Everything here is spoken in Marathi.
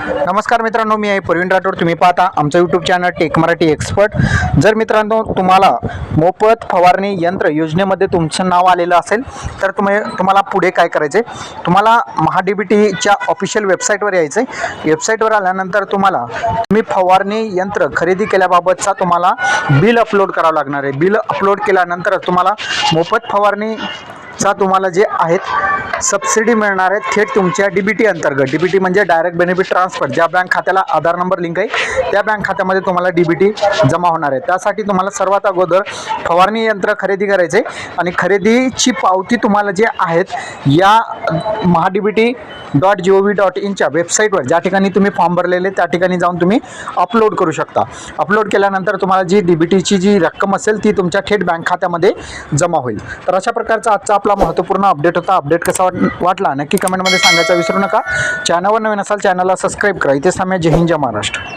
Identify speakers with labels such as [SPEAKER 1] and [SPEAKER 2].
[SPEAKER 1] नमस्कार मित्रांनो, मी आहे प्रवीण राठोड. तुम्ही पाहता आमचं YouTube channel tech Marathi expert. जर मित्रांनो तुम्हाला मोफत फवारणी यंत्र योजनेमध्ये तुमचं नाव आलेलं असेल तर तुम्हाला पुढे काय करायचं आहे, तुम्हाला महाडीबीटीच्या ऑफिशियल वेबसाईटवर यायचं आहे. वेबसाईटवर आल्यानंतर तुम्ही फवारणी यंत्र खरेदी केल्याबाबतचा तुम्हाला बिल अपलोड करावं लागणार आहे. बिल अपलोड केल्यानंतर तुम्हाला मोफत फवारणीचा तुम्हाला जे आहेत सबसिडी मिळणार आहे थेट तुमच्या डीबीटी अंतर्गत. डीबीटी म्हणजे डायरेक्ट बेनिफिट ट्रान्सफर. ज्या बँक खात्याला आधार नंबर लिंक आहे त्या बँक खात्यामध्ये तुम्हाला डीबीटी जमा होणार आहे. त्यासाठी तुम्हाला सर्वात अगोदर फवारणी यंत्र खरेदी करायचे आणि खरेदीची पावती तुम्हाला जे आहेत या महाडीबीटी.gov.in वेबसाईटवर ज्या ठिकाणी तुम्ही फॉर्म भरलेले त्या ठिकाणी जाऊन तुम्ही अपलोड करू शकता. अपलोड केल्यानंतर तुम्हाला जी डीबीटीची जी रक्कम असेल ती तुमच्या थेट बँक खात्यामध्ये जमा होईल. तर अशा प्रकारचा आजचा आपला महत्त्वपूर्ण अपडेट होता. अपडेट कसा वाटला नक्की कमेंटमध्ये सांगायचं विसरू नका. चॅनलवर नवीन असाल चॅनलला सबस्क्राईब करा. इथेच थांबूया. जय हिंद, जय महाराष्ट्र.